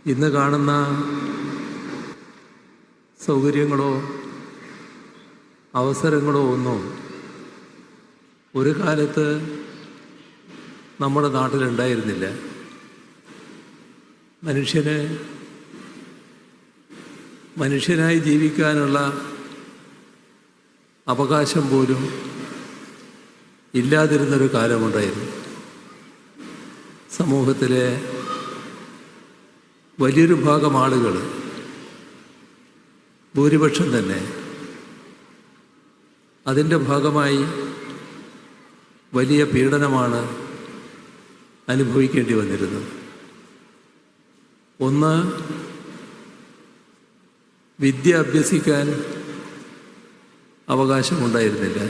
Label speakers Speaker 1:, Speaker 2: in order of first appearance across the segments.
Speaker 1: ഇന്ന് കാണുന്ന സൗകര്യങ്ങളോ അവസരങ്ങളോ ഒന്നും ഒരു കാലത്ത് നമ്മുടെ നാട്ടിലുണ്ടായിരുന്നില്ല. മനുഷ്യനായി ജീവിക്കാനുള്ള അവകാശം പോലും ഇല്ലാതിരുന്നൊരു കാലമുണ്ടായിരുന്നു. സമൂഹത്തിലെ വലിയൊരു ഭാഗം ആളുകൾ, ഭൂരിപക്ഷം തന്നെ, അതിൻ്റെ ഭാഗമായി വലിയ പീഡനമാണ് അനുഭവിക്കേണ്ടി വന്നിരുന്നത്. ഒന്ന്, വിദ്യ അഭ്യസിക്കാൻ അവകാശമുണ്ടായിരുന്നില്ല.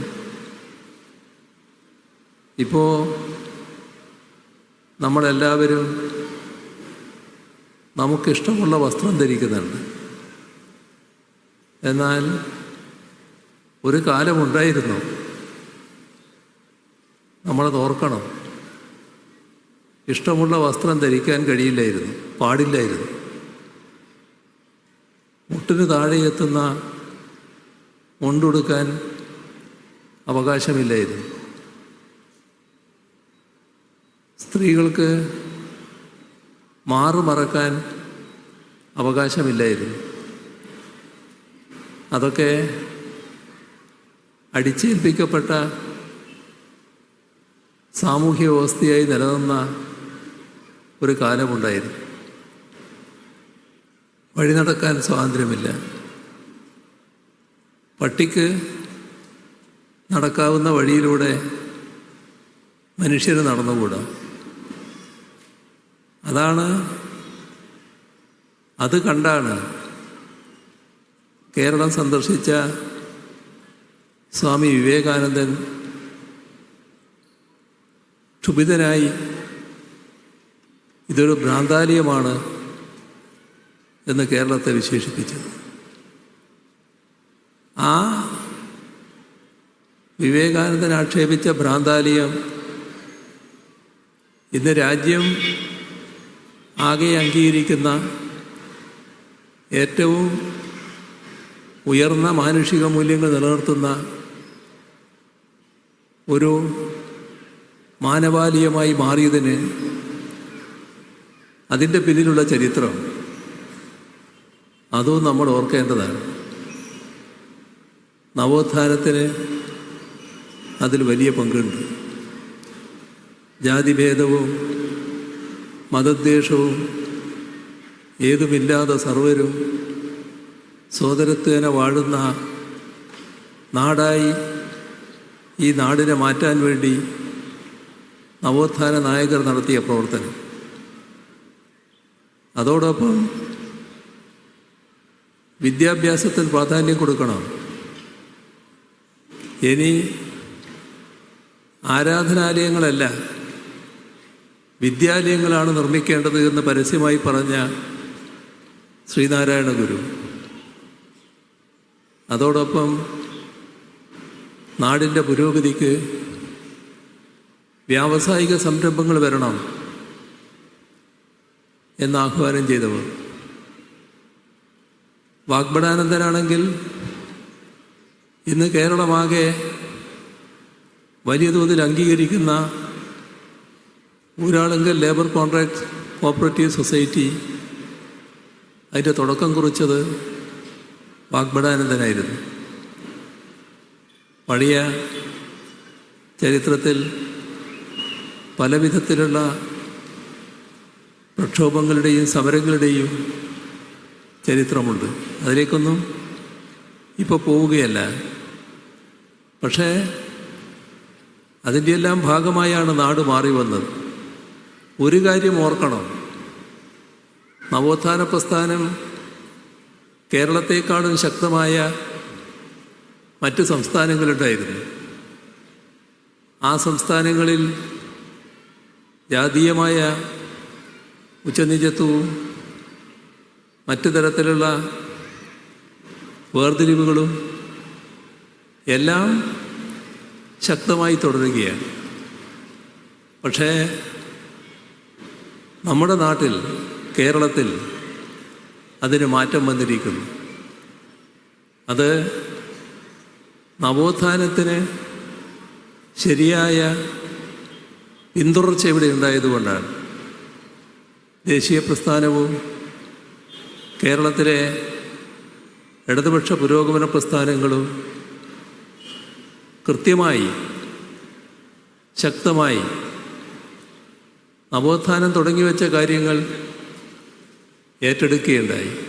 Speaker 1: ഇപ്പോൾ നമ്മളെല്ലാവരും നമുക്കിഷ്ടമുള്ള വസ്ത്രം ധരിക്കുന്നുണ്ട്. എന്നാൽ ഒരു കാലമുണ്ടായിരുന്നു, നമ്മളത് ഓർക്കണം, ഇഷ്ടമുള്ള വസ്ത്രം ധരിക്കാൻ കഴിയില്ലായിരുന്നു, പാടില്ലായിരുന്നു. മുട്ടിന് താഴെ എത്തുന്ന മുണ്ടുടുക്കാൻ അവകാശമില്ലായിരുന്നു. സ്ത്രീകൾക്ക് മാറുമറക്കാൻ അവകാശമില്ലായിരുന്നു. അതൊക്കെ അടിച്ചേൽപ്പിക്കപ്പെട്ട സാമൂഹ്യ വ്യവസ്ഥയായി നിലനിന്ന ഒരു കാലമുണ്ടായിരുന്നു. വഴി നടക്കാൻ സ്വാതന്ത്ര്യമില്ല. പട്ടിക്ക് നടക്കാവുന്ന വഴിയിലൂടെ മനുഷ്യർ നടന്നുകൂടാ. അത് കണ്ടാണ് കേരളം സന്ദർശിച്ച സ്വാമി വിവേകാനന്ദൻ ക്ഷുഭിതനായി ഇതൊരു ഭ്രാന്താലയമാണ് എന്ന് കേരളത്തെ വിശേഷിപ്പിച്ചത്. ആ വിവേകാനന്ദൻ ആക്ഷേപിച്ച ഭ്രാന്താലയം ഇന്ന് രാജ്യം ആകെ അംഗീകരിക്കുന്ന ഏറ്റവും ഉയർന്ന മാനുഷിക മൂല്യങ്ങൾ നിലനിർത്തുന്ന ഒരു മാനവാലയമായി മാറിയതിന് അതിൻ്റെ പിന്നിലുള്ള ചരിത്രം അതും നമ്മൾ ഓർക്കേണ്ടതാണ്. നവോത്ഥാനത്തിന് അതിൽ വലിയ പങ്കുണ്ട്. ജാതിഭേദവും മതദ്വേഷവും ഏതുമില്ലാതെ സർവരും സോദരത്വേന വാഴുന്ന നാടായി ഈ നാടിനെ മാറ്റാൻ വേണ്ടി നവോത്ഥാന നായകർ നടത്തിയ പ്രവർത്തനം, അതോടൊപ്പം വിദ്യാഭ്യാസത്തിന് പ്രാധാന്യം കൊടുക്കണം. ഇനി ആരാധനാലയങ്ങളല്ല, വിദ്യാലയങ്ങളാണ് നിർമ്മിക്കേണ്ടത് എന്ന് പരസ്യമായി പറഞ്ഞ ശ്രീനാരായണ ഗുരു, അതോടൊപ്പം നാടിൻ്റെ പുരോഗതിക്ക് വ്യാവസായിക സംരംഭങ്ങൾ വരണം എന്ന് ആഹ്വാനം ചെയ്തവർ. വാഗ്ഭടാനന്ദനാണെങ്കിൽ ഇന്ന് കേരളമാകെ വലിയ തോതിൽ അംഗീകരിക്കുന്ന Uralungal labour contract cooperative society, അതിൻ്റെ തുടക്കം കുറിച്ചത് വാഗ്ഭടാനന്ദനായിരുന്നു. പഴയ ചരിത്രത്തിൽ പല വിധത്തിലുള്ള പ്രക്ഷോഭങ്ങളുടെയും സമരങ്ങളുടെയും ചരിത്രമുണ്ട്. അതിലേക്കൊന്നും ഇപ്പോൾ പോവുകയല്ല. പക്ഷേ അതിൻ്റെയെല്ലാം ഭാഗമായാണ് നാട് മാറി വന്നത്. ഒരു കാര്യം ഓർക്കണം, നവോത്ഥാന പ്രസ്ഥാനം കേരളത്തെക്കാളും ശക്തമായ മറ്റ് സംസ്ഥാനങ്ങളുണ്ടായിരുന്നു. ആ സംസ്ഥാനങ്ങളിൽ ജാതീയമായ ഉച്ചനീചത്വവും മറ്റു തരത്തിലുള്ള വേർതിരിവുകളും എല്ലാം ശക്തമായി തുടരുകയാണ്. പക്ഷേ നമ്മുടെ നാട്ടിൽ, കേരളത്തിൽ അതിന് മാറ്റം വന്നിരിക്കുന്നു. അത് നവോത്ഥാനത്തിന് ശരിയായ പിന്തുടർച്ച ഇവിടെ ഉണ്ടായതുകൊണ്ടാണ്. ദേശീയ പ്രസ്ഥാനവും കേരളത്തിലെ ഇടതുപക്ഷ പുരോഗമന പ്രസ്ഥാനങ്ങളും കൃത്യമായി ശക്തമായി നവോത്ഥാനം തുടങ്ങിവെച്ച കാര്യങ്ങൾ ഏറ്റെടുക്കുകയുണ്ടായി.